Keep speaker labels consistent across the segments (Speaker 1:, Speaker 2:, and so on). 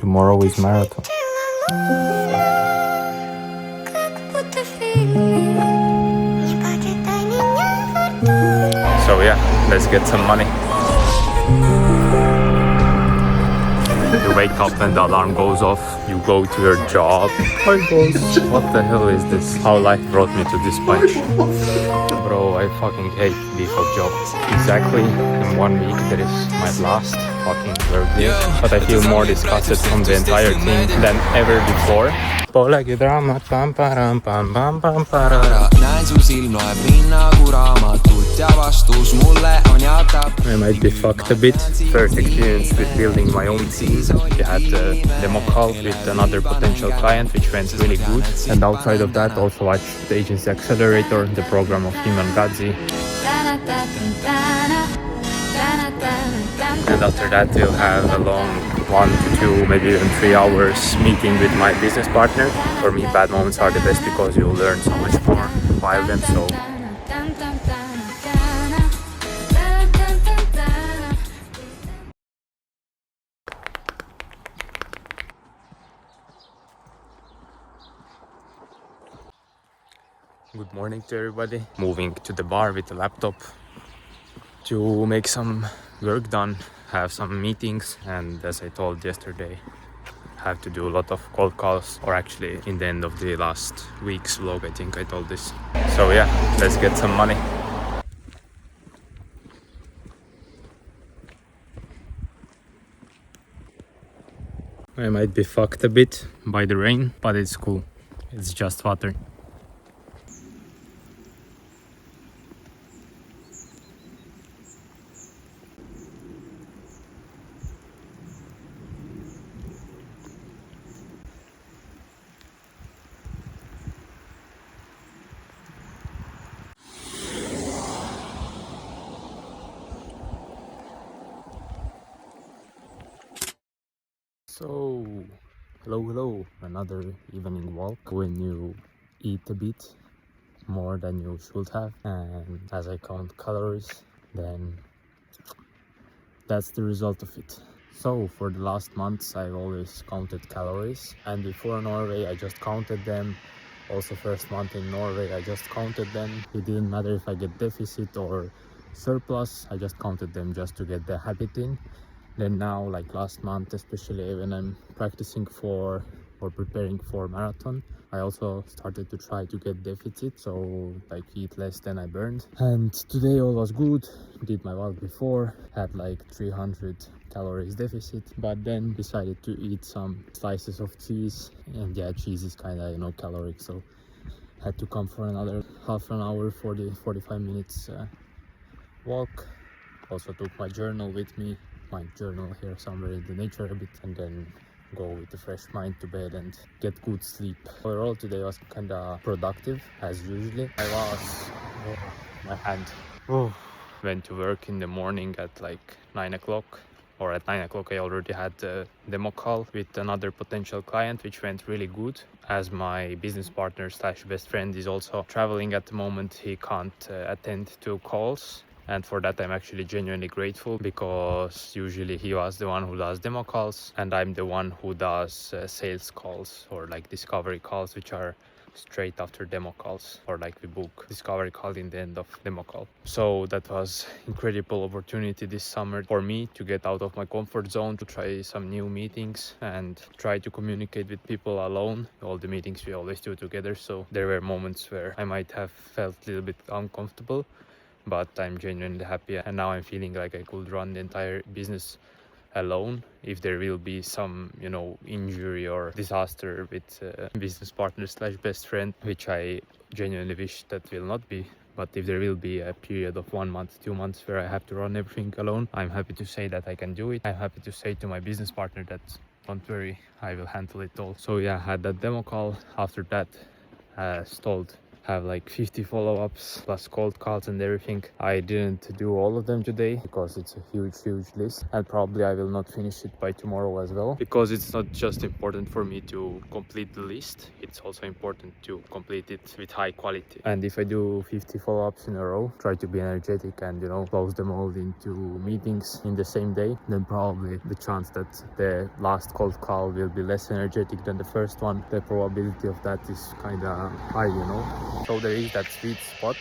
Speaker 1: Tomorrow is marathon. So yeah, let's get some money. You wake up when the alarm goes off, you go to your job. Hi boss. What the hell is this? How life brought me to this point. Bro, I fucking hate default job. Exactly in 1 week there is my last fucking work day. But I feel more disgusted from the entire thing than ever before. I might be fucked a bit. First experience with building my own team. We had a demo call with another potential client which went really good. And outside of that also watched the Agency Accelerator, the program of Tim and Gadzi. And after that we'll have a long 1 to 2, maybe even 3 hours meeting with my business partner. For me, bad moments are the best because you learn so much more while them. So good morning to everybody. Moving to the bar with the laptop to make some work done, have some meetings, and as I told yesterday, have to do a lot of cold calls, or actually in the end of the last week's vlog I think I told this. So yeah, let's get some money. I might be fucked a bit by the rain, but it's cool. It's just water. So, hello, another evening walk when you eat a bit more than you should have, and as I count calories, then that's the result of it. So for the last months I've always counted calories, and before Norway I just counted them. Also first month in Norway I just counted them. It didn't matter if I get deficit or surplus, I just counted them just to get the habit in. Then now, like last month, especially when I'm practicing for or preparing for marathon, I also started to try to get deficit, so like eat less than I burned. And today all was good, did my walk before, had like 300 calories deficit, but then decided to eat some slices of cheese, and yeah, cheese is kind of caloric, so had to come for another half an hour for the 45 minutes walk. Also took my journal with me, my journal here somewhere in the nature a bit, and then go with a fresh mind to bed and get good sleep. Overall today was kinda productive as usually. My hand. Went to work in the morning at like 9 o'clock, or at 9 o'clock I already had a demo call with another potential client which went really good. As my business partner slash best friend is also traveling at the moment, he can't attend to calls. And for that I'm actually genuinely grateful, because usually he was the one who does demo calls and I'm the one who does sales calls, or like discovery calls, which are straight after demo calls, or like we book discovery call in the end of demo call. So that was incredible opportunity this summer for me to get out of my comfort zone, to try some new meetings and try to communicate with people alone. All the meetings we always do together, so there were moments where I might have felt a little bit uncomfortable, but I'm genuinely happy, and now I'm feeling like I could run the entire business alone. If there will be some injury or disaster with business partner slash best friend, which I genuinely wish that will not be, but if there will be a period of 1 month, 2 months where I have to run everything alone, I'm happy to say that I can do it. I'm happy to say to my business partner that don't worry, I will handle it all. So yeah, I had that demo call. After that, stalled have like 50 follow-ups plus cold calls and everything. I didn't do all of them today because it's a huge list, and probably I will not finish it by tomorrow as well, because it's not just important for me to complete the list, it's also important to complete it with high quality. And if I do 50 follow-ups in a row, try to be energetic and, you know, close them all into meetings in the same day, then probably the chance that the last cold call will be less energetic than the first one, the probability of that is kind of high, you know. So there is that sweet spot.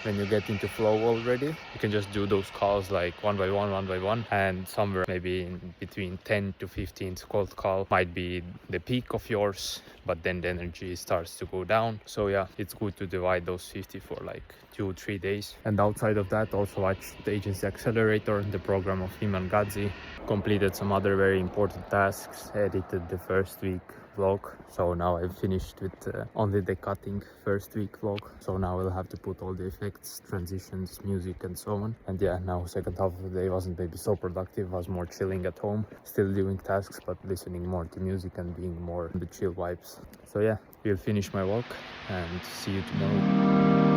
Speaker 1: When you get into flow already, you can just do those calls like one by one, and somewhere maybe in between 10 to 15 cold call might be the peak of yours, but then the energy starts to go down. So yeah, it's good to divide those 50 for like 2-3 days. And outside of that, also watched the Agency Accelerator, the program of him and Gadzi, completed some other very important tasks, edited the first week vlog. So now I've finished with only the cutting first week vlog, so now I'll have to put all the effects, transitions, music and so on. And yeah, now second half of the day wasn't maybe so productive, was more chilling at home, still doing tasks but listening more to music and being more in the chill vibes. So yeah, we'll finish my walk and see you tomorrow.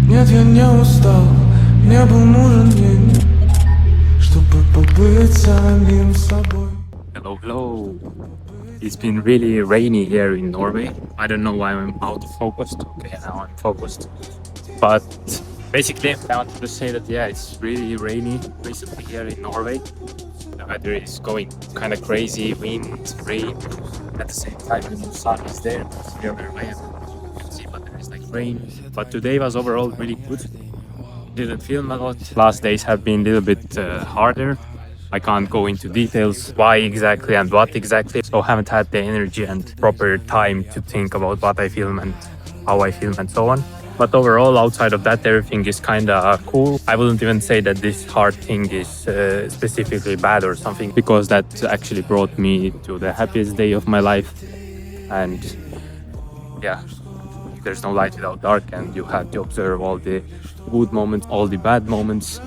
Speaker 2: Нет, я не устал, не был нужен день, чтобы побыть самим собой.
Speaker 1: Hello. It's been really rainy here in Norway. I don't know why I'm out of focus. Okay, now I'm focused. But basically, I wanted to say that yeah, it's really rainy recently here in Norway. The weather is going kind of crazy, wind, rain. At the same time, the sun is there. Here where I am, you can see, but there is like rain. But today was overall really good. Didn't film a lot. Last days have been a little bit harder. I can't go into details why exactly and what exactly, so haven't had the energy and proper time to think about what I film and how I film and so on. But overall, outside of that, everything is kind of cool. I wouldn't even say that this hard thing is specifically bad or something, because that actually brought me to the happiest day of my life. And yeah, there's no light without dark, and you have to observe all the good moments, all the bad moments.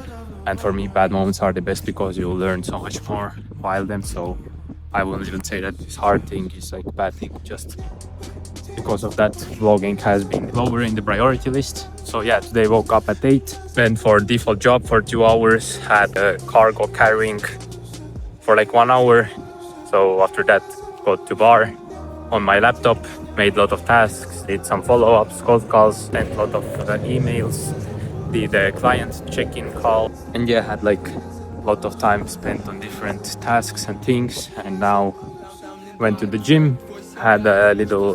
Speaker 1: And for me, bad moments are the best because you learn so much more while them. So I wouldn't even say that this hard thing is like a bad thing, just because of that, vlogging has been lower in the priority list. So yeah, today woke up at 8, went for default job for 2 hours, had a cargo carrying for like 1 hour. So after that, got to bar on my laptop, made a lot of tasks, did some follow-ups, cold calls, sent a lot of emails, did a client check-in call, and yeah, had like a lot of time spent on different tasks and things. And now went to the gym, had a little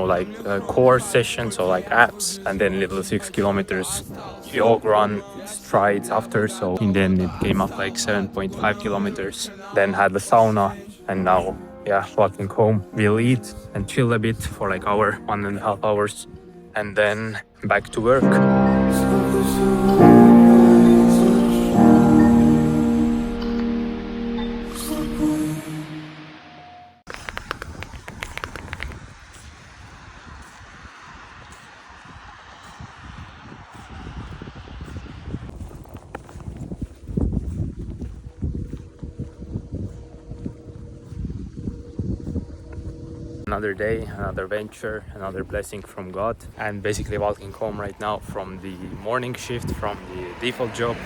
Speaker 1: like core session, so like abs, and then little 6 kilometers jog run strides after. So in the end it came up like 7.5 kilometers. Then had the sauna, and now yeah, walking home. We'll eat and chill a bit for like 1.5 hours, and then back to work. Another day, another venture, another blessing from God, and basically walking home right now from the morning shift from the default job.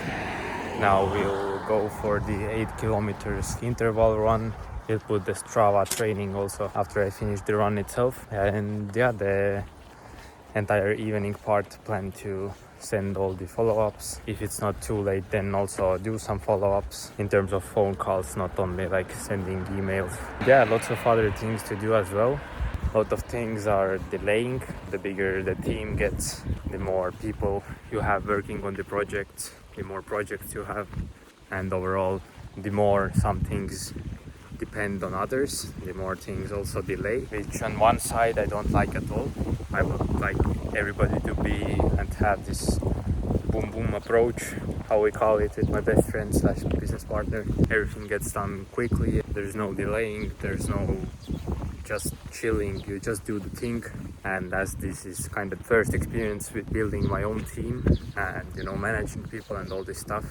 Speaker 1: Now we'll go for the 8 kilometers interval run. We'll put the Strava training also after I finish the run itself. And yeah, the entire evening part, plan to send all the follow-ups. If it's not too late, then also do some follow-ups in terms of phone calls, not only like sending emails. Yeah, lots of other things to do as well. A lot of things are delaying. The bigger the team gets, the more people you have working on the project, the more projects you have, and overall, the more some things depend on others, the more things also delay, which on one side I don't like at all. I would like everybody to be and have this boom boom approach, how we call it with my best friend slash business partner. Everything gets done quickly, there's no delaying, there's no just chilling, you just do the thing. And as this is kind of first experience with building my own team and, you know, managing people and all this stuff,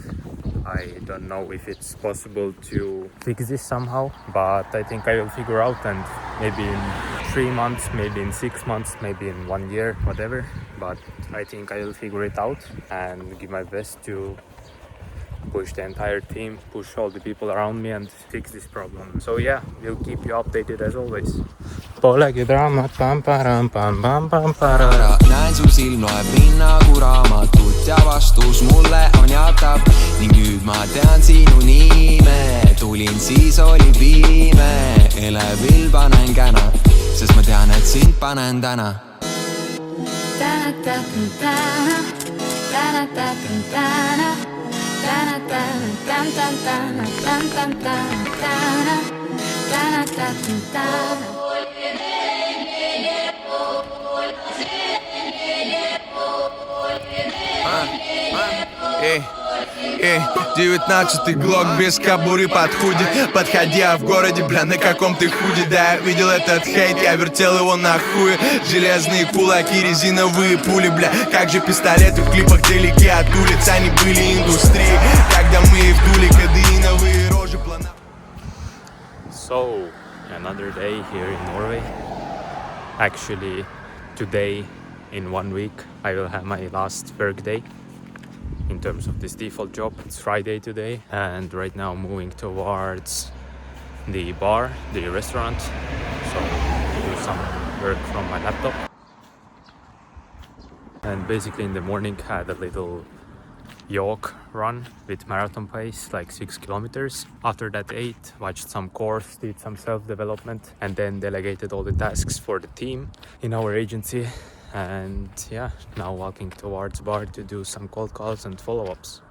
Speaker 1: I don't know if it's possible to fix this somehow, but I think I will figure out, and maybe in 3 months, maybe in 6 months, maybe in 1 year, whatever. But I think I will figure it out and give my best to push the entire team, push all the people around me and fix this problem. So yeah, we'll keep you updated as always. Polegi draamat, pam param pam pam pam para.
Speaker 3: Näen su silm loeb mind nagu raamatut ja vastus mulle on jaatav ning nüüd ma tean sinu nime. Tulin siis oli pime, elevil panen käna, sest ma tean, et sind panen täna. Эй, 19-й глок без кобуры под худи. Подходя в городе, бля, на каком ты худи. Да, я видел этот хейт, я вертел его на хуе. Железные кулаки, резиновые пули, бля. Как же пистолеты в клипах далеки от улиц. Они были индустрией, когда мы их дули. Кадеиновые рожи плана.
Speaker 1: So, another day here in Norway. Actually, today, in 1 week, I will have my last work day in terms of this default job. It's Friday today, and right now moving towards the bar, the restaurant, so do some work from my laptop. And basically in the morning had a little jog run with marathon pace, like 6 kilometers. After that ate, watched some course, did some self-development, and then delegated all the tasks for the team in our agency. And yeah, now walking towards bar to do some cold calls and follow-ups.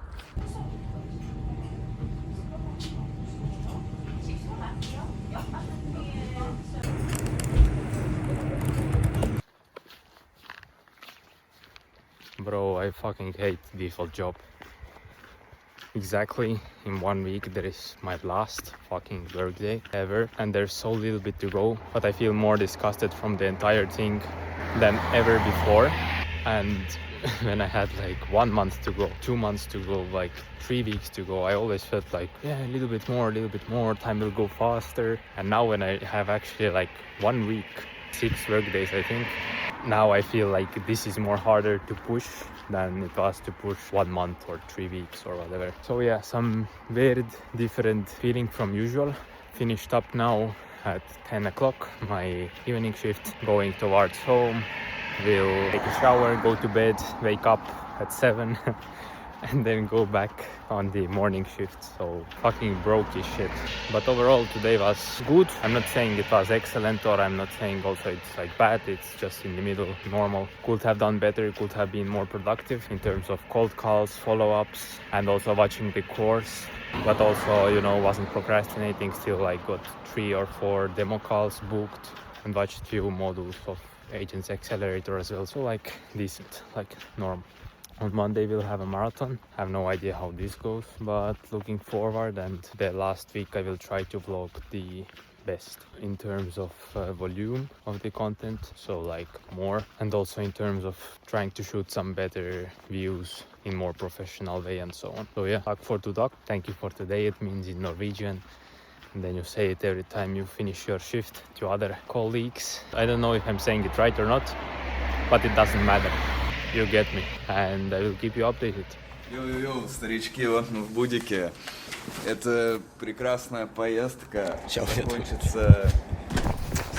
Speaker 1: Bro, I fucking hate default job. Exactly in 1 week there is my last fucking work day ever, and there's so little bit to go, but I feel more disgusted from the entire thing than ever before. And when I had like 1 month to go, 2 months to go, like 3 weeks to go, I always felt like, yeah, a little bit more, time will go faster. And now when I have actually like 1 week, 6 work days, I think, now I feel like this is more harder to push than it was to push 1 month or 3 weeks or whatever. So yeah, some weird different feeling from usual. Finished up now at 10 o'clock, my evening shift, going towards home. We'll take a shower, go to bed, wake up at 7 and then go back on the morning shift. So fucking broke this shit. But overall today was good. I'm not saying it was excellent, or I'm not saying also it's like bad. It's just in the middle, normal. Could have done better, could have been more productive in terms of cold calls, follow-ups, and also watching the course. But also, you know, wasn't procrastinating, still like got 3 or 4 demo calls booked and watched few modules of Agents Accelerator as well. So like decent, like normal. On Monday we'll have a marathon. I have no idea how this goes, but looking forward. And the last week I will try to vlog the best in terms of volume of the content, so like more, and also in terms of trying to shoot some better views in more professional way and so on. So yeah, takk for today. Thank you for today. It means in Norwegian, and then you say it every time you finish your shift to other colleagues. I don't know if I'm saying it right or not, but it doesn't matter. You get me, and I will keep you updated.
Speaker 4: Йоу-йоу-йоу, старички, вот мы в Будике. Это прекрасная поездка. Закончится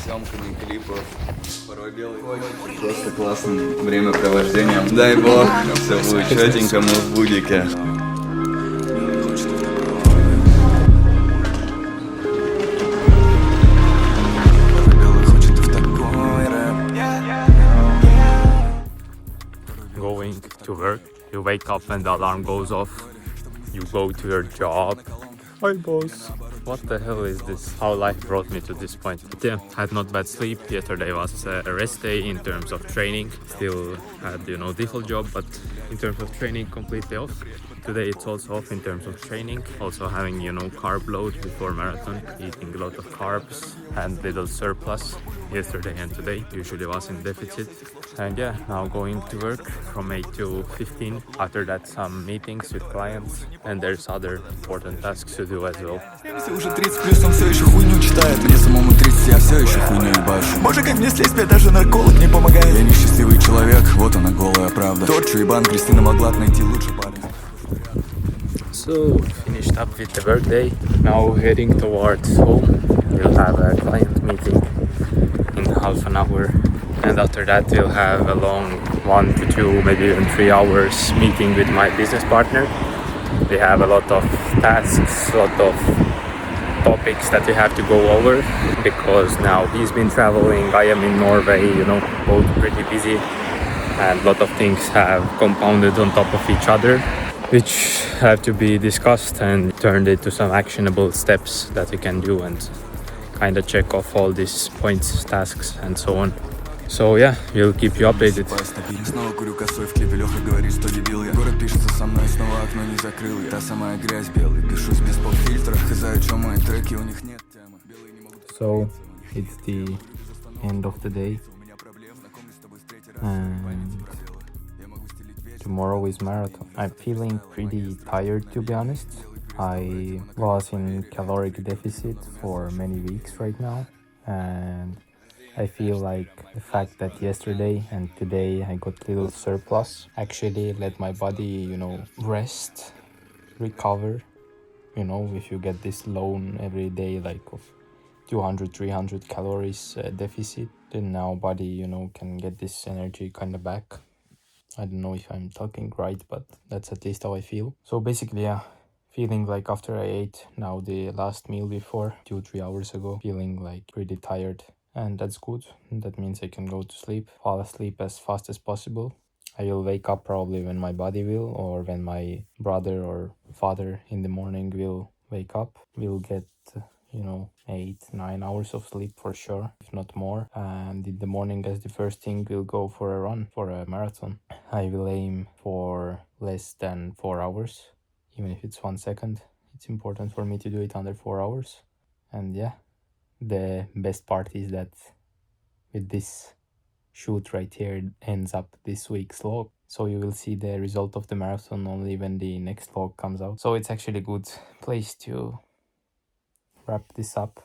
Speaker 4: съемками клипов. Порой белый кофе. Просто классным времяпровождением. Дай бог, все будет четенько, мы в Будике.
Speaker 1: Going to work, you wake up and the alarm goes off, you go to your job. Hi boss, what the hell is this? How life brought me to this point. But yeah, had not bad sleep. Yesterday was a rest day in terms of training. Still had, you know, default job, but in terms of training completely off. today it's also off in terms of training, also having, you know, carb load before marathon, eating a lot of carbs and little surplus yesterday and today. Usually was in deficit. And yeah, now going to work from 8 to 15. After that, some meetings with clients, and there's other important tasks to do as well.
Speaker 2: Уже 30 плюс, он все еще хуйню читает. Мне самому 30, я все еще хуйню ебашу. Боже, как мне слезть, мне даже нарколог не помогает. Я несчастливый человек, вот она голая правда. Торчу ебан, Кристина могла найти лучше парня.
Speaker 1: So, finished up with the workday. Now heading towards home. We'll have a client meeting in half an hour. And after that we'll have a long 1 to 2, maybe even 3 hours meeting with my business partner. We have a lot of tasks, a lot of topics that we have to go over because now he's been traveling, I am in Norway, you know, both pretty busy, and a lot of things have compounded on top of each other, which have to be discussed and turned into some actionable steps that we can do and kind of check off all these points, tasks, and so on. So yeah, we'll keep you updated.
Speaker 2: Снова курю косой в клипе, Леха говорит, что дебил я. Город пишется со мной, снова окно не закрыл я. Та самая грязь белый, пишусь без поп-фильтра. Хз, о чем мои треки, у них нет темы.
Speaker 1: So it's the end of the day and tomorrow is marathon. I'm feeling pretty tired, to be honest. I was in caloric deficit for many weeks right now, and I feel like the fact that yesterday and today I got little surplus actually let my body, you know, rest, recover. You know, if you get this loan every day, like of 200-300 calories deficit, then now body, you know, can get this energy kind of back. I don't know if I'm talking right, but that's at least how I feel. So basically, yeah, feeling like after I ate now the last meal before 2-3 hours ago, feeling like pretty tired. And that's good. That means I can go to sleep, fall asleep as fast as possible. I will wake up probably when my body will, or when my brother or father in the morning will wake up. We'll get, you know, 8-9 hours of sleep for sure, if not more. And in the morning, as the first thing, we'll go for a run, for a marathon. I will aim for less than 4 hours, even if it's 1 second. It's important for me to do it under 4 hours. And yeah. The best part is that with this shoot right here ends up this week's vlog. So you will see the result of the marathon only when the next vlog comes out. So it's actually a good place to wrap this up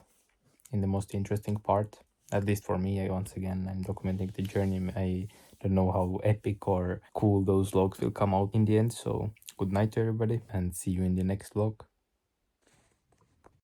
Speaker 1: in the most interesting part. At least for me, once again, I'm documenting the journey. I don't know how epic or cool those vlogs will come out in the end. So good night to everybody and see you in the next vlog.